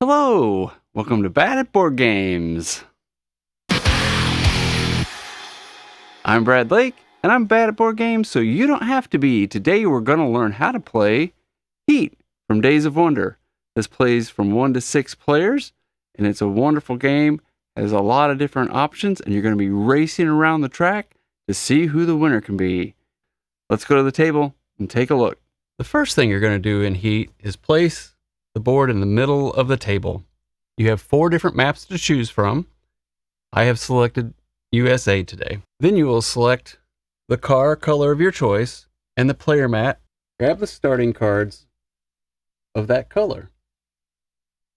Hello, welcome to Board Games. I'm Brad Lake, and I'm bad at board games, so you don't have to be. Today we're going to learn how to play Heat from Days of Wonder. This plays from 1 to 6 players, and it's a wonderful game. It has a lot of different options, and you're going to be racing around the track to see who the winner can be. Let's go to the table and take a look. The first thing you're going to do in Heat is place the board in the middle of the table. You have 4 different maps to choose from. I have selected USA today. Then you will select the car color of your choice and the player mat. Grab the starting cards of that color.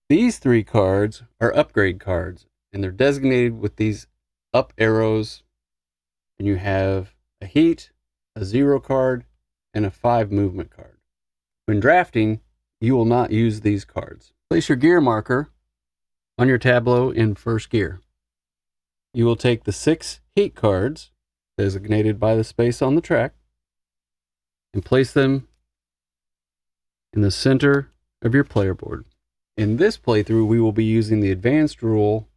These 3 cards are upgrade cards, and they're designated with these up arrows. And you have a Heat, a 0 card, and a 5 movement card. When drafting, you will not use these cards. Place your gear marker on your tableau in first gear. You will take the 6 Heat cards, designated by the space on the track, and place them in the center of your player board. In this playthrough, we will be using the advanced rule,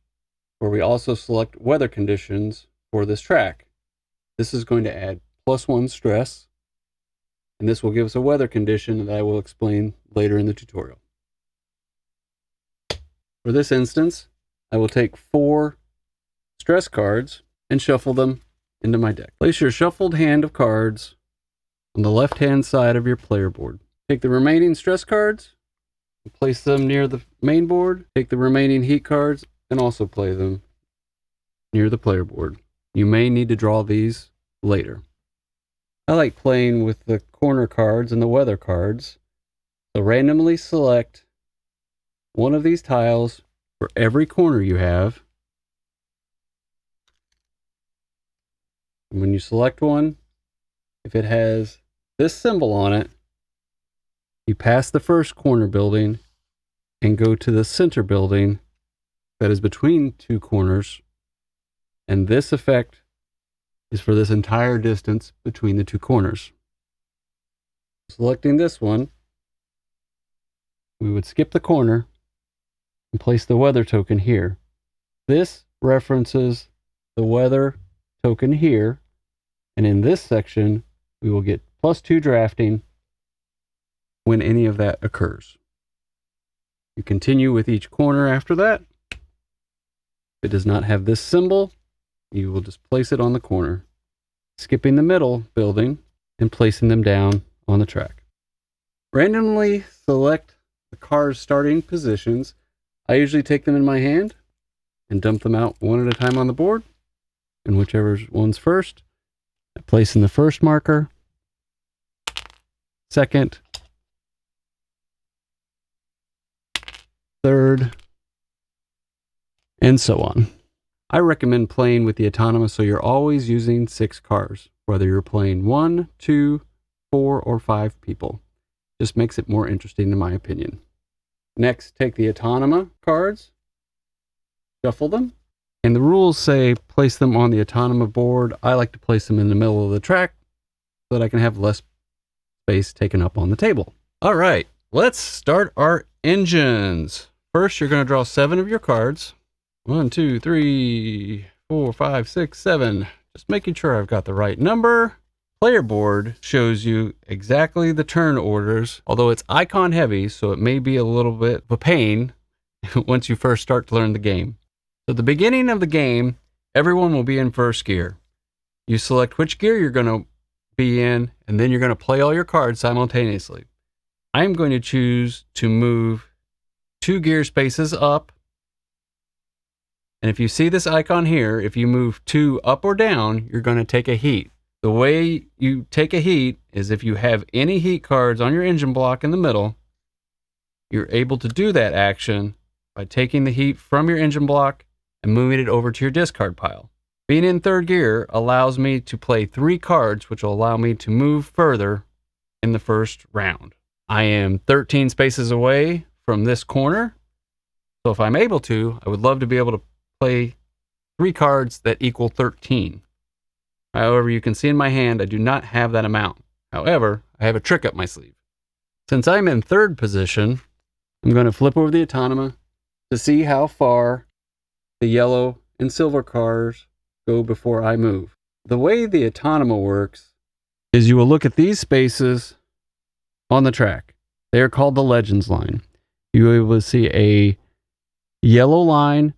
where we also select weather conditions for this track. This is going to add +1 stress, and this will give us a weather condition that I will explain later in the tutorial. For this instance, I will take 4 stress cards and shuffle them into my deck. Place your shuffled hand of cards on the left-hand side of your player board. Take the remaining stress cards and place them near the main board. Take the remaining Heat cards and also play them near the player board. You may need to draw these later. I like playing with the corner cards and the weather cards. So randomly select one of these tiles for every corner you have. And when you select one, if it has this symbol on it, you pass the first corner building and go to the center building that is between 2 corners. And this effect is for this entire distance between the 2 corners. Selecting this one, we would skip the corner and place the weather token here. This references the weather token here, and in this section, we will get +2 drafting when any of that occurs. You continue with each corner after that. If it does not have this symbol, you will just place it on the corner, skipping the middle building and placing them down on the track. Randomly select the car's starting positions. I usually take them in my hand and dump them out one at a time on the board, and whichever one's first, I place in the first marker, second, third, and so on. I recommend playing with the Autonoma so you're always using 6 cars, whether you're playing 1, 2, 4, or 5 people. Just makes it more interesting in my opinion. Next, take the Autonoma cards, shuffle them, and the rules say place them on the Autonoma board. I like to place them in the middle of the track so that I can have less space taken up on the table. All right, let's start our engines. First, you're going to draw 7 of your cards. 1, 2, 3, 4, 5, 6, 7. Just making sure I've got the right number. Player board shows you exactly the turn orders, although it's icon heavy, so it may be a little bit of a pain once you first start to learn the game. So at the beginning of the game, everyone will be in first gear. You select which gear you're going to be in, and then you're going to play all your cards simultaneously. I'm going to choose to move 2 gear spaces up. And if you see this icon here, if you move 2 up or down, you're going to take a Heat. The way you take a Heat is if you have any Heat cards on your engine block in the middle, you're able to do that action by taking the Heat from your engine block and moving it over to your discard pile. Being in 3rd gear allows me to play 3 cards, which will allow me to move further in the first round. I am 13 spaces away from this corner, so if I'm able to, I would love to be able to play 3 cards that equal 13. However, you can see in my hand, I do not have that amount. However, I have a trick up my sleeve. Since I'm in 3rd position, I'm going to flip over the Autonoma to see how far the yellow and silver cars go before I move. The way the Autonoma works is you will look at these spaces on the track. They are called the Legends line. You will be able to see a yellow line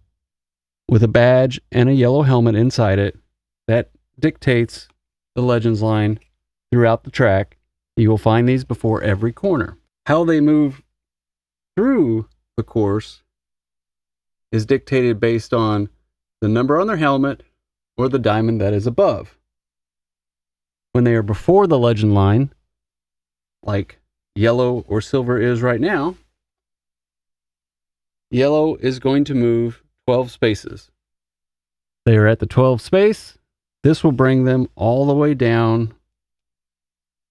with a badge and a yellow helmet inside it. That dictates the Legends line throughout the track. You will find these before every corner. How they move through the course is dictated based on the number on their helmet or the diamond that is above. When they are before the legend line, like yellow or silver is right now, yellow is going to move 12 spaces. They are at the 12th space. This will bring them all the way down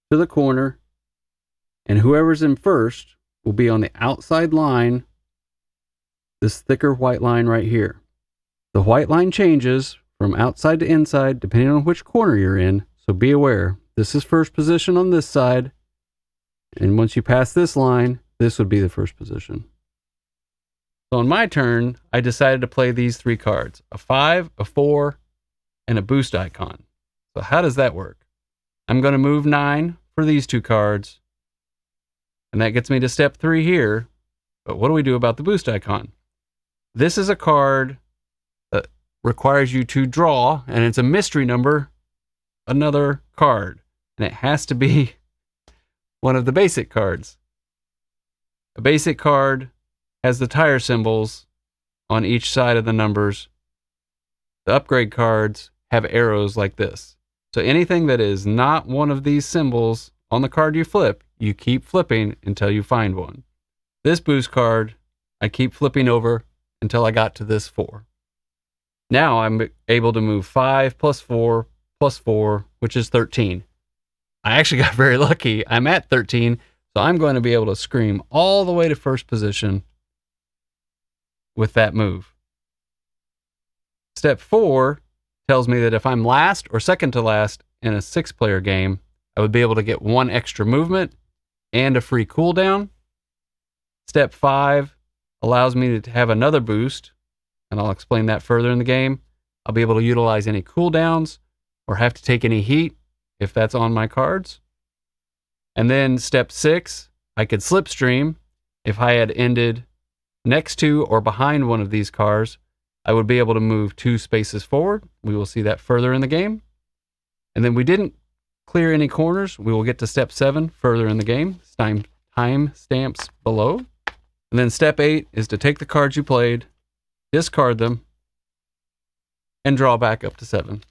to the corner, and whoever's in first will be on the outside line, this thicker white line right here. The white line changes from outside to inside depending on which corner you're in, so be aware. This is first position on this side, and once you pass this line, this would be the first position. So on my turn, I decided to play these 3 cards, a 5, a 4, and a boost icon. So how does that work? I'm going to move 9 for these 2 cards, and that gets me to step 3 here. But what do we do about the boost icon? This is a card that requires you to draw, and it's a mystery number, another card, and it has to be one of the basic cards. A basic card has the tire symbols on each side of the numbers. The upgrade cards have arrows like this. So anything that is not one of these symbols on the card you flip, you keep flipping until you find one. This boost card, I keep flipping over until I got to this 4. Now I'm able to move 5 plus 4 plus 4, which is 13. I actually got very lucky. I'm at 13, so I'm going to be able to scream all the way to first position with that move. Step 4 tells me that if I'm last or second to last in a 6-player game, I would be able to get 1 extra movement and a free cooldown. Step 5 allows me to have another boost, and I'll explain that further in the game. I'll be able to utilize any cooldowns or have to take any heat if that's on my cards. And then step 6, I could slipstream. If I had ended next to or behind one of these cars, I would be able to move 2 spaces forward. We will see that further in the game. And then we didn't clear any corners. We will get to step 7 further in the game. Time stamps below. And then step 8 is to take the cards you played, discard them, and draw back up to 7.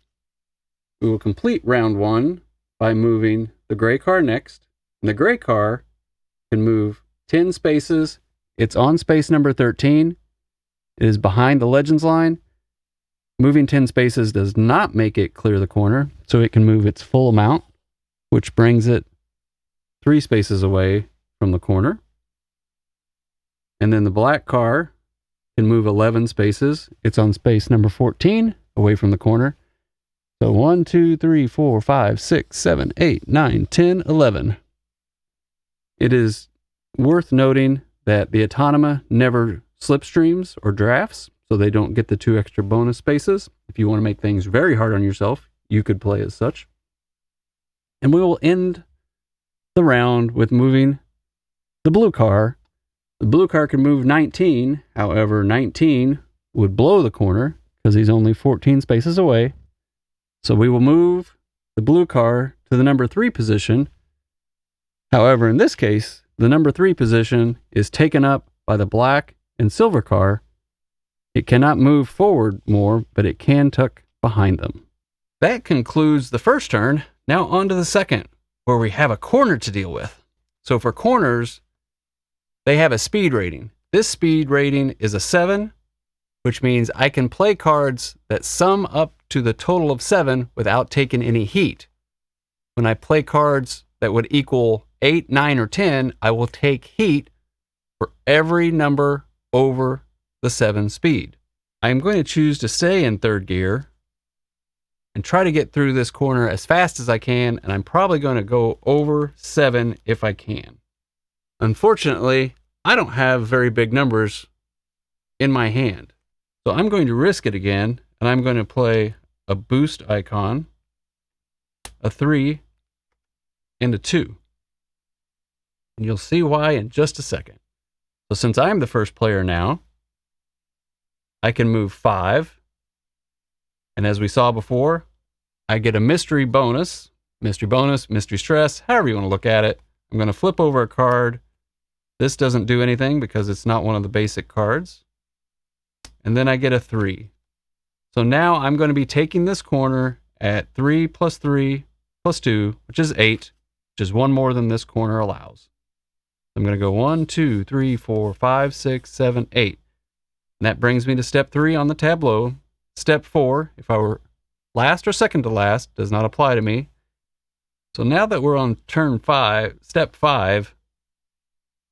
We will complete round 1 by moving the gray car next. And the gray car can move 10 spaces. It's on space number 13. It is behind the Legends line. Moving 10 spaces does not make it clear the corner, so it can move its full amount, which brings it 3 spaces away from the corner. And then the black car can move 11 spaces. It's on space number 14, away from the corner. So 1, 2, 3, 4, 5, 6, 7, 8, 9, 10, 11. It is worth noting that the Autonoma never slipstreams or drafts, so they don't get the 2 extra bonus spaces. If you want to make things very hard on yourself, you could play as such. And we will end the round with moving the blue car. The blue car can move 19, however, 19 would blow the corner because he's only 14 spaces away. So we will move the blue car to the number 3 position. However, in this case, the number 3 position is taken up by the black and silver car. It cannot move forward more, but it can tuck behind them. That concludes the first turn. Now on to the second, where we have a corner to deal with. So for corners, they have a speed rating. This speed rating is a 7, which means I can play cards that sum up to the total of 7 without taking any heat. When I play cards that would equal 8, 9, or 10, I will take heat for every number over the 7 speed. I am going to choose to stay in 3rd gear and try to get through this corner as fast as I can, and I'm probably going to go over 7 if I can. Unfortunately, I don't have very big numbers in my hand. So I'm going to risk it again, and I'm going to play a boost icon, a 3, and a 2. And you'll see why in just a second. So since I'm the first player now, I can move 5. And as we saw before, I get a mystery bonus, mystery stress, however you want to look at it. I'm going to flip over a card. This doesn't do anything because it's not one of the basic cards. And then I get a 3. So now I'm going to be taking this corner at 3 plus 3 plus 2, which is 8, which is 1 more than this corner allows. I'm going to go 1, 2, 3, 4, 5, 6, 7, 8. And that brings me to step 3 on the tableau. Step 4, if I were last or second to last, does not apply to me. So now that we're on step 5,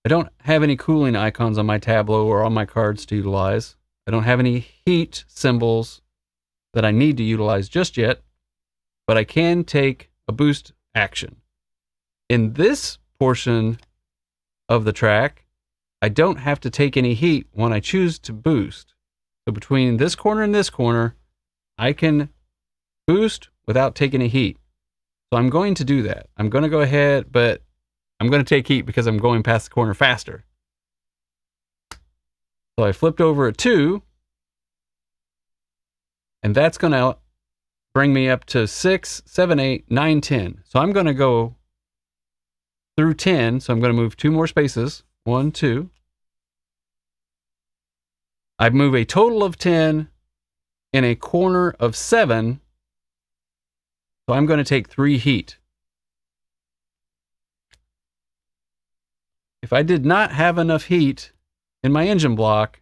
I don't have any cooling icons on my tableau or on my cards to utilize. I don't have any heat symbols that I need to utilize just yet, but I can take a boost action. In this portion of the track, I don't have to take any heat when I choose to boost. So between this corner and this corner, I can boost without taking a heat. So I'm going to do that. I'm going to go ahead, but I'm going to take heat because I'm going past the corner faster. So I flipped over a 2, and that's going to bring me up to 6, 7, 8, 9, 10. So I'm going to go through 10. So I'm going to move 2 more spaces. 1, 2. I move a total of 10 in a corner of 7. So I'm going to take 3 heat. If I did not have enough heat in my engine block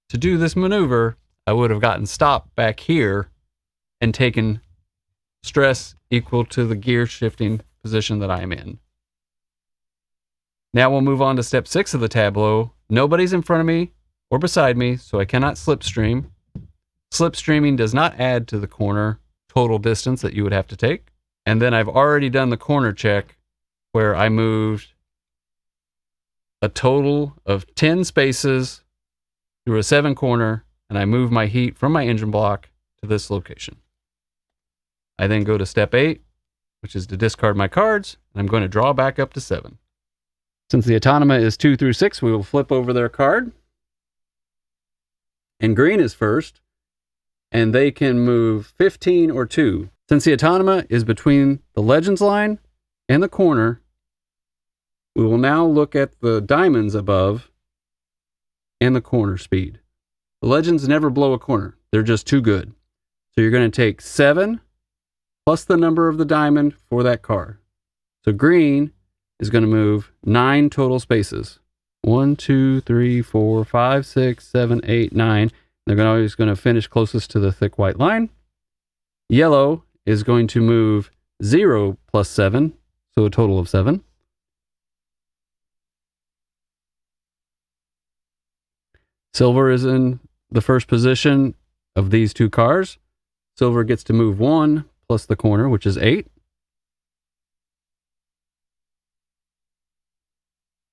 to do this maneuver, I would have gotten stopped back here and taken stress equal to the gear shifting position that I'm in. Now we'll move on to step 6 of the tableau. Nobody's in front of me or beside me, so I cannot slipstream. Slipstreaming does not add to the corner total distance that you would have to take. And then I've already done the corner check where I moved a total of 10 spaces through a 7 corner, and I move my heat from my engine block to this location. I then go to step 8, which is to discard my cards, and I'm going to draw back up to 7. Since the Autonoma is 2 through 6, we will flip over their card. And green is first, and they can move 15 or 2. Since the Autonoma is between the Legends line and the corner, we will now look at the diamonds above and the corner speed. The Legends never blow a corner. They're just too good. So you're going to take 7 plus the number of the diamond for that car. So green is going to move 9 total spaces. 1, 2, 3, 4, 5, 6, 7, 8, 9. They're always going to finish closest to the thick white line. Yellow is going to move 0 plus 7, so a total of 7. Silver is in the first position of these 2 cars. Silver gets to move 1 plus the corner, which is 8.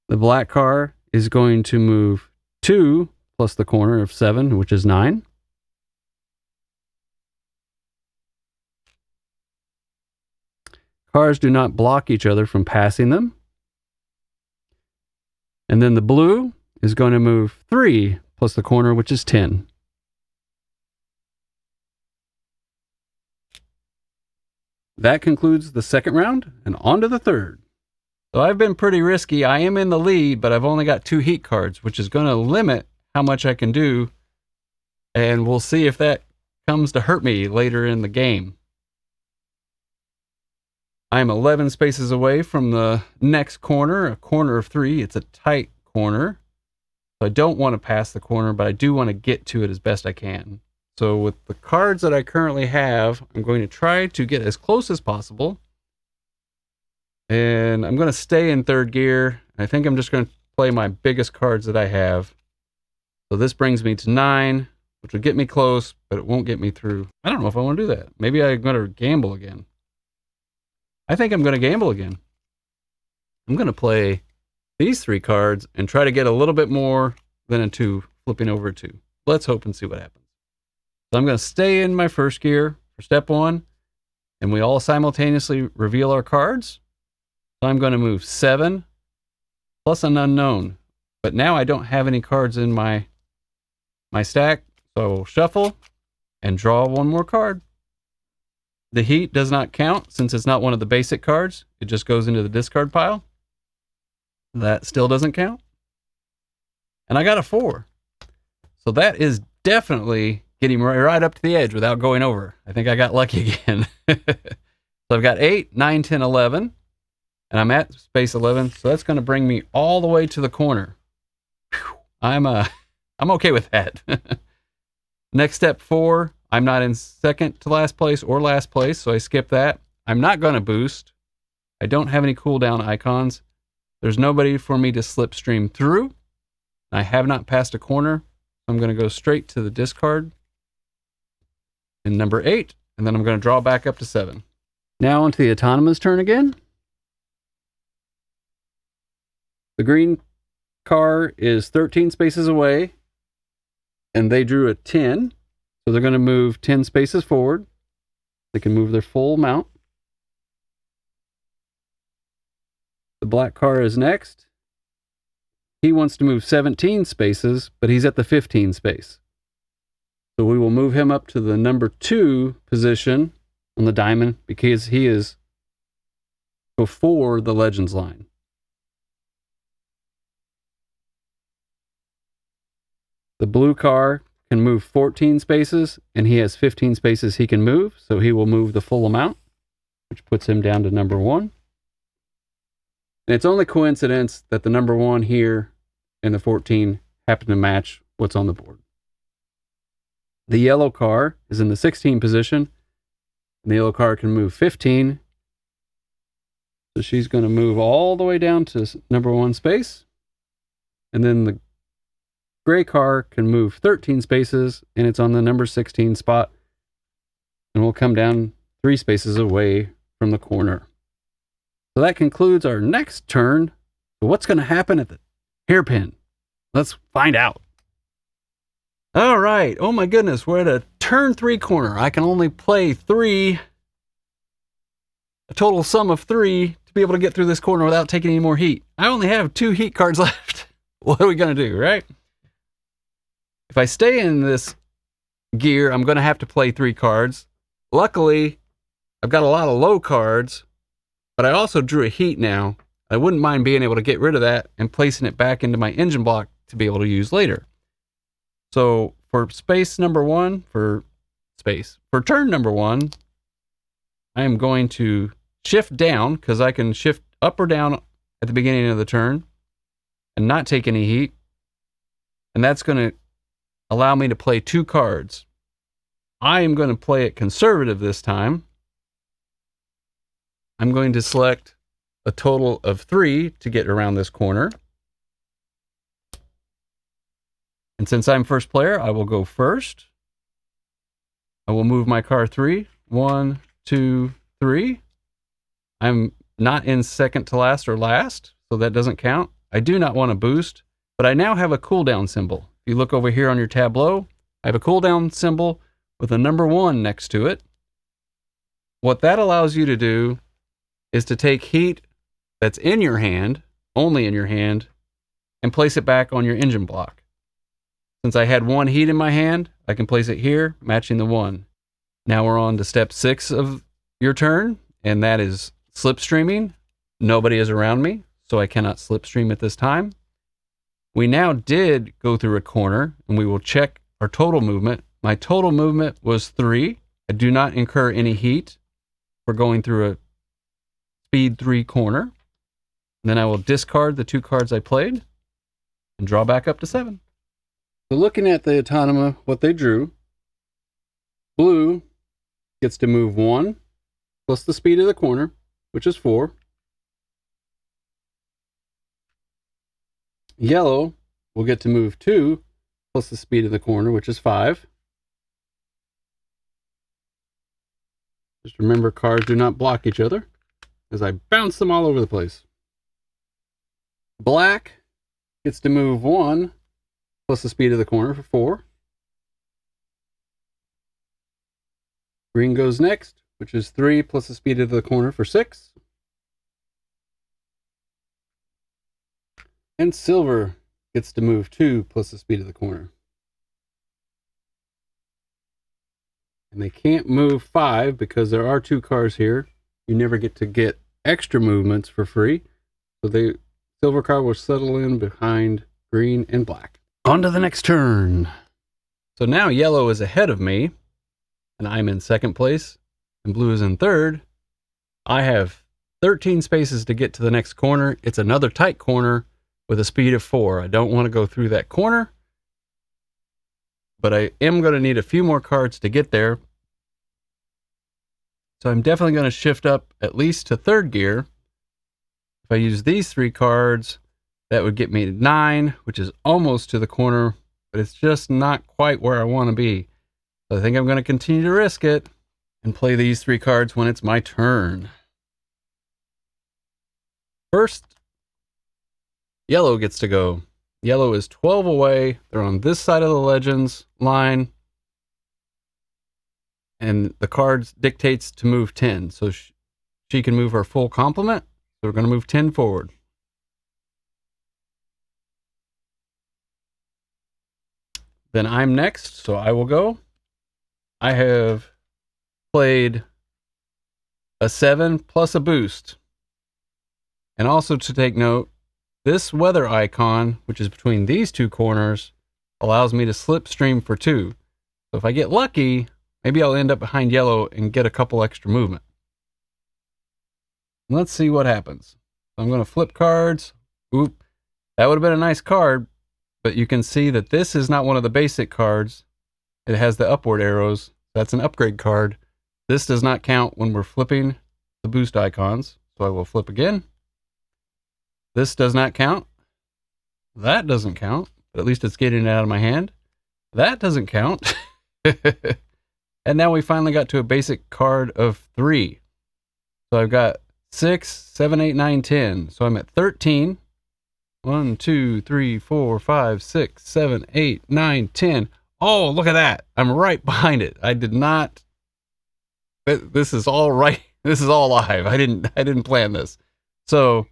The black car is going to move 2 plus the corner of 7, which is 9. Cars do not block each other from passing them. And then the blue is going to move 3 plus the corner, which is 10. That concludes the second round, and on to the third. So I've been pretty risky. I am in the lead, but I've only got 2 heat cards, which is going to limit how much I can do. And we'll see if that comes to hurt me later in the game. I'm 11 spaces away from the next corner, a corner of 3. It's a tight corner. So I don't want to pass the corner, but I do want to get to it as best I can. So with the cards that I currently have, I'm going to try to get as close as possible. And I'm going to stay in third gear. I think I'm just going to play my biggest cards that I have. So this brings me to 9, which will get me close, but it won't get me through. I don't know if I want to do that. Maybe I'm going to gamble again. I think I'm going to gamble again. I'm going to play these 3 cards and try to get a little bit more than a 2 flipping over 2. Let's hope and see what happens. So I'm going to stay in my first gear for step 1, and we all simultaneously reveal our cards. So I'm going to move 7 plus an unknown. But now I don't have any cards in my stack, so I will shuffle and draw one more card. The heat does not count since it's not one of the basic cards. It just goes into the discard pile. That still doesn't count. And I got a 4. So that is definitely getting right up to the edge without going over. I think I got lucky again. So I've got 8, 9, 10, 11. And I'm at space 11. So that's going to bring me all the way to the corner. Whew. I'm okay with that. Next step 4, I'm not in second to last place or last place, so I skip that. I'm not going to boost. I don't have any cooldown icons. There's nobody for me to slipstream through. I have not passed a corner. I'm going to go straight to the discard in number 8, and then I'm going to draw back up to 7. Now onto the Autonoma's turn again. The green car is 13 spaces away, and they drew a 10, so they're going to move 10 spaces forward. They can move their full amount. The black car is next. He wants to move 17 spaces, but he's at the 15 space. So we will move him up to the number 2 position on the diamond because he is before the Legends line. The blue car can move 14 spaces, and he has 15 spaces he can move, so he will move the full amount, which puts him down to number 1. And it's only coincidence that the number 1 here and the 14 happen to match what's on the board. The yellow car is in the 16 position, and the yellow car can move 15. So she's going to move all the way down to number 1 space. And then the gray car can move 13 spaces, and it's on the number 16 spot. And we'll come down 3 spaces away from the corner. So that concludes our next turn. So what's going to happen at the hairpin? Let's find out. All right. Oh my goodness. We're at a turn 3 corner. I can only play 3, a total sum of 3 to be able to get through this corner without taking any more heat. I only have 2 heat cards left. What are we going to do, right? If I stay in this gear, I'm going to have to play 3 cards. Luckily, I've got a lot of low cards, but I also drew a heat now. I wouldn't mind being able to get rid of that and placing it back into my engine block to be able to use later. So for space number 1, for turn number 1, I am going to shift down because I can shift up or down at the beginning of the turn and not take any heat. And that's going to allow me to play 2 cards. I am going to play it conservative this time. I'm going to select a total of 3 to get around this corner. And since I'm first player, I will go first. I will move my car 3. 1, 2, 3. I'm not in second to last or last, so that doesn't count. I do not want to boost, but I now have a cooldown symbol. If you look over here on your tableau, I have a cooldown symbol with a number 1 next to it. What that allows you to do is to take heat that's in your hand, only in your hand, and place it back on your engine block. Since I had 1 heat in my hand, I can place it here, matching the 1. Now we're on to step 6 of your turn, and that is slipstreaming. Nobody is around me, so I cannot slipstream at this time. We now did go through a corner, and we will check our total movement. My total movement was 3. I do not incur any heat for going through a speed 3 corner. And then I will discard the 2 cards I played and draw back up to 7. So looking at the Autonoma, what they drew, blue gets to move 1 plus the speed of the corner, which is 4. Yellow will get to move 2 plus the speed of the corner, which is 5. Just remember, cars do not block each other as I bounce them all over the place. Black gets to move 1 plus the speed of the corner for 4. Green goes next, which is 3 plus the speed of the corner for 6. And silver gets to move 2 plus the speed of the corner. And they can't move 5 because there are 2 cars here. You never get to get extra movements for free. So the silver car will settle in behind green and black. On to the next turn. So now yellow is ahead of me, and I'm in second place, and blue is in third. I have 13 spaces to get to the next corner. It's another tight corner with a speed of 4. I don't want to go through that corner, but I am going to need a few more cards to get there. So I'm definitely going to shift up at least to third gear. If I use these 3 cards, that would get me to 9, which is almost to the corner, but it's just not quite where I want to be. So I think I'm going to continue to risk it and play these 3 cards when it's my turn. First, yellow gets to go. Yellow is 12 away. They're on this side of the legends line. And the cards dictates to move 10. So she can move her full complement. So we're going to move 10 forward. Then I'm next, so I will go. I have played a 7 plus a boost. And also to take note, this weather icon, which is between these 2 corners, allows me to slipstream for 2. So if I get lucky, maybe I'll end up behind yellow and get a couple extra movement. Let's see what happens. So I'm going to flip cards. Oop, that would have been a nice card, but you can see that this is not one of the basic cards. It has the upward arrows. That's an upgrade card. This does not count when we're flipping the boost icons. So I will flip again. This does not count. That doesn't count, but at least it's getting it out of my hand. That doesn't count. And now we finally got to a basic card of 3. So I've got 6, 7, 8, 9, 10. So I'm at 13. 1, 2, 3, 4, 5, 6, 7, 8, 9, 10. Oh, look at that. I'm right behind it. I did not. This is all right. This is all live. I didn't plan this. So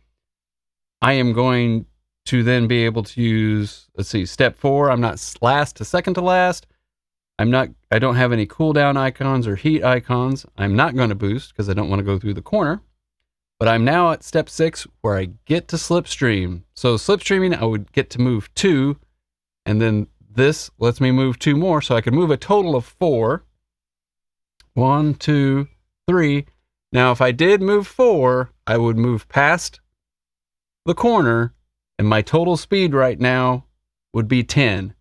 I am going to then be able to use, let's see, step 4. I'm not last to second to last. I don't have any cooldown icons or heat icons. I'm not going to boost because I don't want to go through the corner. But I'm now at step 6 where I get to slipstream. So slipstreaming, I would get to move 2. And then this lets me move 2 more. So I can move a total of 4. 1, 2, 3. Now, if I did move 4, I would move past the corner. And my total speed right now would be 10.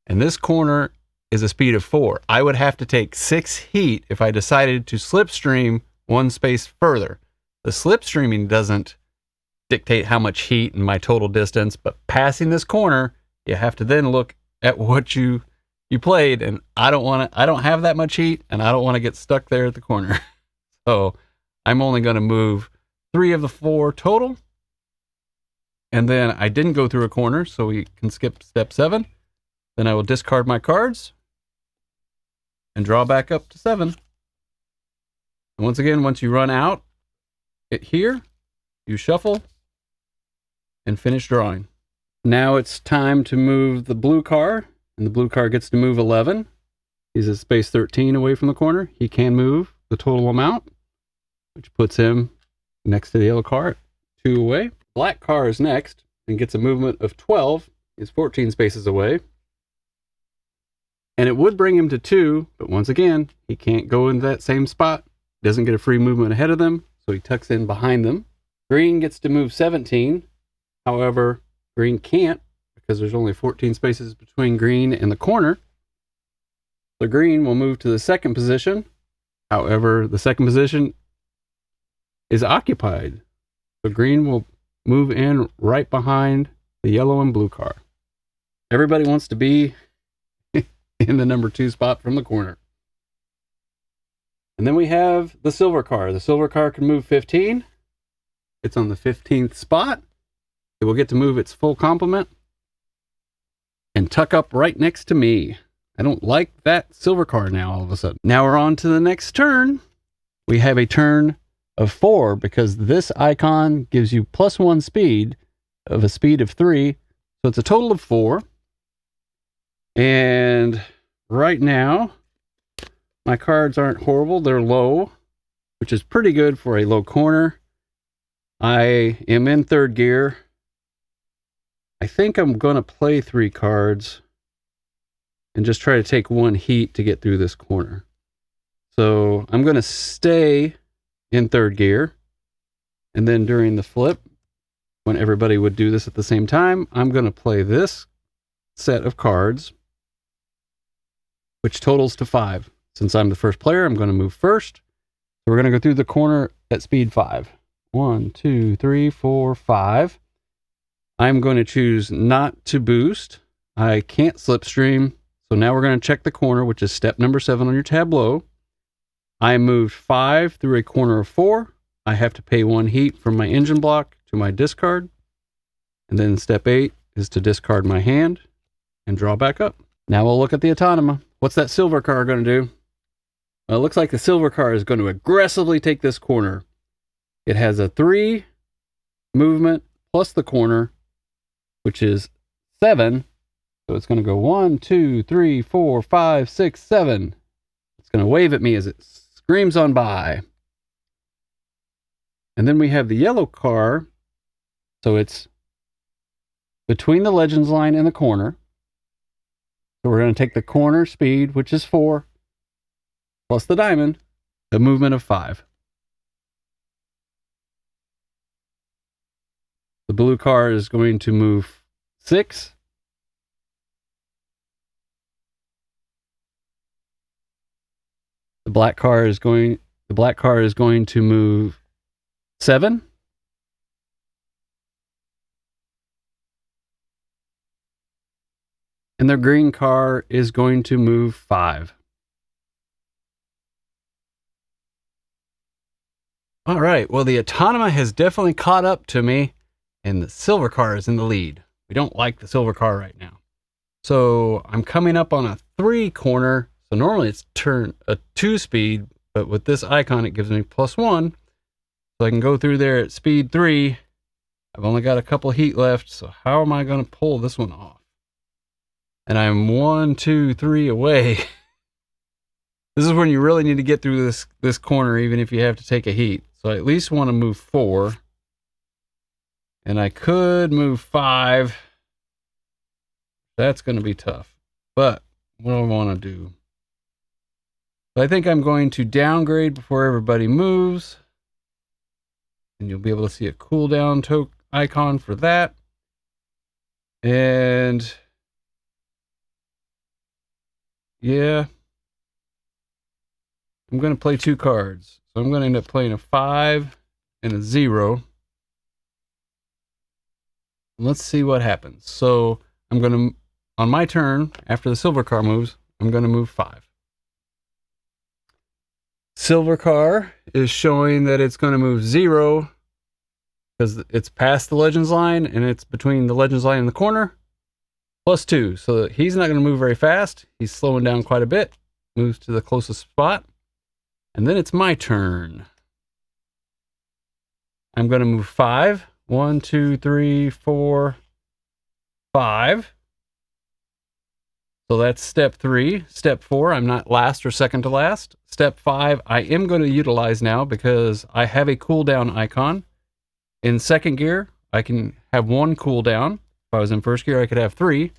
And this corner is a speed of 4. I would have to take 6 heat if I decided to slipstream 1 space further. The slipstreaming doesn't dictate how much heat and my total distance, but passing this corner, you have to then look at what you played, and I don't have that much heat, and I don't want to get stuck there at the corner. So I'm only going to move 3 of the 4 total. And then I didn't go through a corner, so we can skip step 7. Then I will discard my cards and draw back up to 7. And once again, once you run out here, you shuffle and finish drawing. Now it's time to move the blue car, and the blue car gets to move 11. He's at space 13 away from the corner. He can move the total amount, which puts him next to the yellow car, 2 away. Black car is next and gets a movement of 12. He's 14 spaces away. And it would bring him to 2, but once again, he can't go in that same spot. Doesn't get a free movement ahead of them, so he tucks in behind them. Green gets to move 17. However, green can't because there's only 14 spaces between green and the corner. So green will move to the second position. However, the second position is occupied. So green will move in right behind the yellow and blue car. Everybody wants to be in the number 2 spot from the corner. And then we have the silver car. The silver car can move 15. It's on the 15th spot. It will get to move its full complement. and tuck up right next to me. I don't like that silver car now all of a sudden. Now we're on to the next turn. We have a turn of 4 because this icon gives you +1 speed of a speed of 3. So it's a total of 4. And right now, my cards aren't horrible. They're low, which is pretty good for a low corner. I am in 3rd gear. I think I'm going to play 3 cards and just try to take 1 heat to get through this corner. So I'm going to stay in 3rd gear. And then during the flip, when everybody would do this at the same time, I'm going to play this set of cards, which totals to 5. Since I'm the first player, I'm going to move first. So we're going to go through the corner at speed 5. 1, 2, 3, 4, 5. I'm going to choose not to boost. I can't slipstream. So now we're going to check the corner, which is step number 7 on your tableau. I moved 5 through a corner of 4. I have to pay 1 heat from my engine block to my discard. And then step 8 is to discard my hand and draw back up. Now we'll look at the Autonoma. What's that silver car going to do? Well, it looks like the silver car is going to aggressively take this corner. It has a 3 movement plus the corner, which is 7. So it's going to go 1, 2, 3, 4, 5, 6, 7. It's going to wave at me as it screams on by. And then we have the yellow car. So it's between the Legends line and the corner. So we're going to take the corner speed, which is 4, plus the diamond, a movement of 5. The blue car is going to move 6. The black car is going to move 7. And the green car is going to move 5. All right, well, the Autonoma has definitely caught up to me, and the silver car is in the lead. We don't like the silver car right now. So I'm coming up on a 3 corner. So normally it's a 2 speed, but with this icon, it gives me +1. So I can go through there at speed 3. I've only got a couple heat left, so how am I going to pull this one off? And I'm 1, 2, 3 away. This is when you really need to get through this corner, even if you have to take a heat. So I at least want to move 4. And I could move 5. That's going to be tough. But what do I want to do? So I think I'm going to downgrade before everybody moves. And you'll be able to see a cooldown icon for that. And yeah, I'm going to play 2 cards. So I'm going to end up playing a 5 and a 0. Let's see what happens. So I'm going to, on my turn, after the silver car moves, I'm going to move 5. Silver car is showing that it's going to move 0 because it's past the Legends line and it's between the Legends line and the corner. +2. So he's not going to move very fast. He's slowing down quite a bit. Moves to the closest spot. And then it's my turn. I'm going to move 5. 1, 2, 3, 4, 5. So that's step 3. Step 4, I'm not last or second to last. Step 5, I am going to utilize now because I have a cooldown icon. In 2nd gear, I can have 1 cooldown. If I was in 1st gear, I could have 3.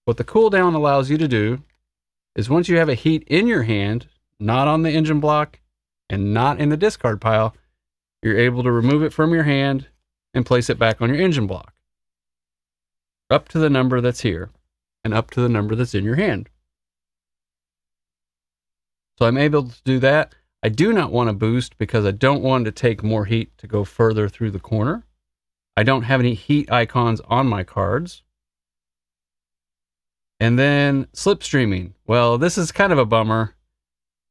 What the cooldown allows you to do is once you have a heat in your hand, not on the engine block and not in the discard pile, you're able to remove it from your hand and place it back on your engine block. Up to the number that's here and up to the number that's in your hand. So I'm able to do that. I do not want to boost because I don't want to take more heat to go further through the corner. I don't have any heat icons on my cards. And then slipstreaming. Well, this is kind of a bummer.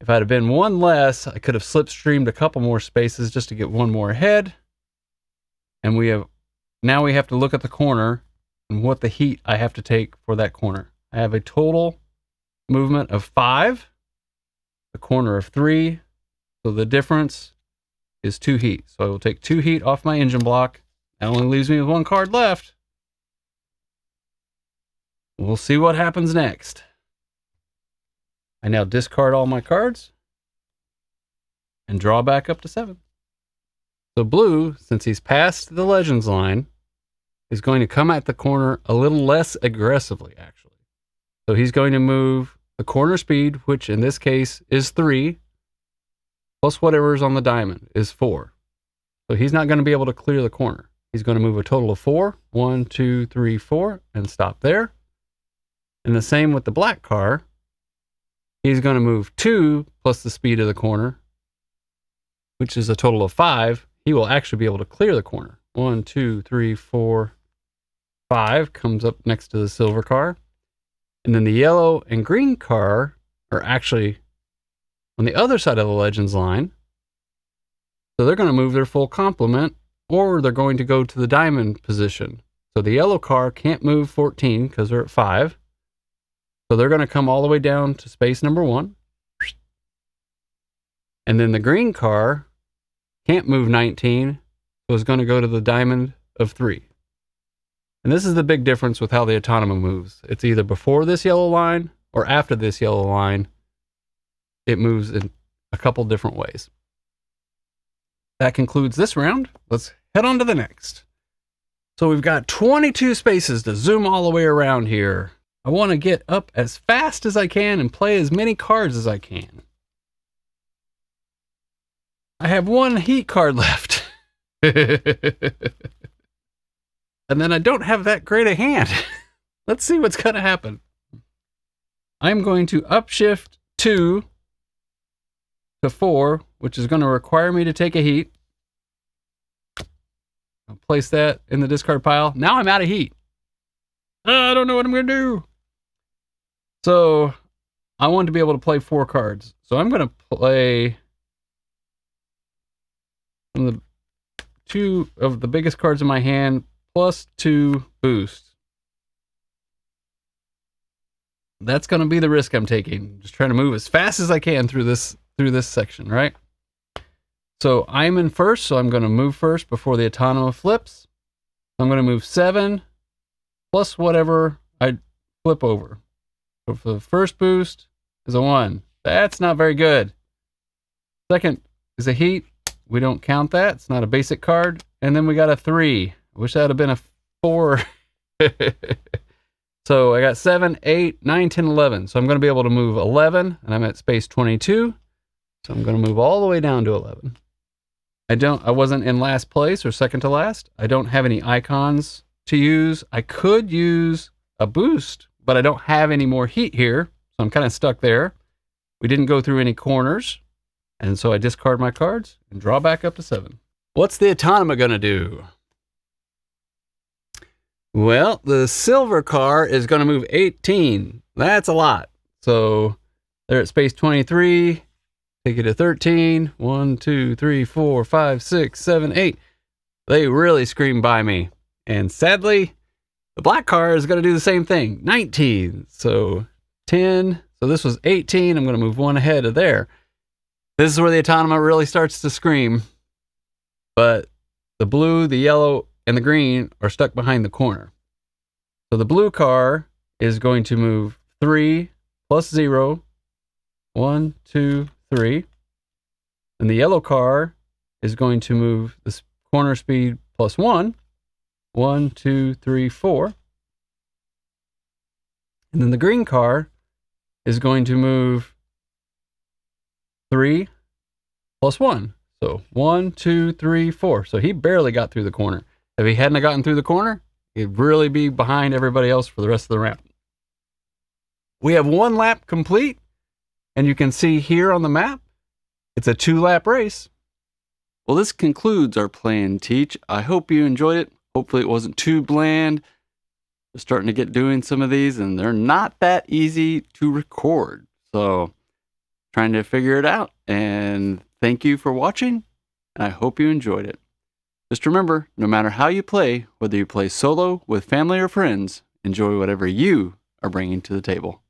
If I'd have been 1 less, I could have slipstreamed a couple more spaces just to get 1 more ahead. And now we have to look at the corner and what the heat I have to take for that corner. I have a total movement of 5, a corner of 3, so the difference is 2 heat. So I will take 2 heat off my engine block. That only leaves me with 1 card left. We'll see what happens next. I now discard all my cards and draw back up to 7. So blue, since he's past the Legends line, is going to come at the corner a little less aggressively, actually. So he's going to move the corner speed, which in this case is 3, plus whatever's on the diamond is 4. So he's not going to be able to clear the corner. He's going to move a total of 4. 1, 2, 3, 4, and stop there. And the same with the black car. He's going to move 2 plus the speed of the corner, which is a total of 5. He will actually be able to clear the corner. 1, 2, 3, 4, 5 comes up next to the silver car. And then the yellow and green car are actually on the other side of the Legends line. So they're going to move their full complement, or they're going to go to the diamond position. So the yellow car can't move 14 because they're at 5. So they're going to come all the way down to space number 1. And then the green car can't move 19, so it's going to go to the diamond of 3. And this is the big difference with how the Autonoma moves. It's either before this yellow line or after this yellow line. It moves in a couple different ways. That concludes this round. Let's head on to the next. So we've got 22 spaces to zoom all the way around here. I want to get up as fast as I can and play as many cards as I can. I have 1 heat card left. And then I don't have that great a hand. Let's see what's going to happen. I'm going to upshift 2 to 4, which is going to require me to take a heat. I'll place that in the discard pile. Now I'm out of heat. I don't know what I'm going to do. So I want to be able to play 4 cards. So I'm going to play from the 2 of the biggest cards in my hand, plus 2 boost. That's going to be the risk I'm taking. Just trying to move as fast as I can through this section, right? So I'm in first, so I'm going to move first before the Autonoma flips. I'm going to move 7 plus whatever I flip over. So for the first boost is a 1. That's not very good. Second is a heat. We don't count that. It's not a basic card. And then we got a 3. I wish that would have been a 4. So I got 7, 8, 9, 10, 11. So I'm going to be able to move 11, and I'm at space 22. So I'm going to move all the way down to 11. I wasn't in last place or second to last. I don't have any icons to use. I could use a boost, but I don't have any more heat here. So I'm kind of stuck there. We didn't go through any corners. And so I discard my cards and draw back up to 7. What's the Autonoma going to do? Well, the silver car is going to move 18. That's a lot. So they're at space 23. Take it to 13. 1, 2, 3, 4, 5, 6, 7, 8. They really scream by me. And sadly, the black car is going to do the same thing. 19. So 10. So this was 18. I'm going to move 1 ahead of there. This is where the Autonoma really starts to scream. But the blue, the yellow, and the green are stuck behind the corner. So the blue car is going to move 3 plus 0. 1, 2, 3. And the yellow car is going to move the corner speed plus 1. 1, 2, 3, 4. And then the green car is going to move 3 plus 1. So 1, 2, 3, 4. So he barely got through the corner. If he hadn't gotten through the corner, he'd really be behind everybody else for the rest of the round. We have 1 lap complete, and you can see here on the map, it's a 2-lap race. Well, this concludes our play and teach. I hope you enjoyed it. Hopefully it wasn't too bland. Just starting to get doing some of these, and they're not that easy to record. So trying to figure it out, and thank you for watching, and I hope you enjoyed it. Just remember, no matter how you play, whether you play solo, with family, or friends, enjoy whatever you are bringing to the table.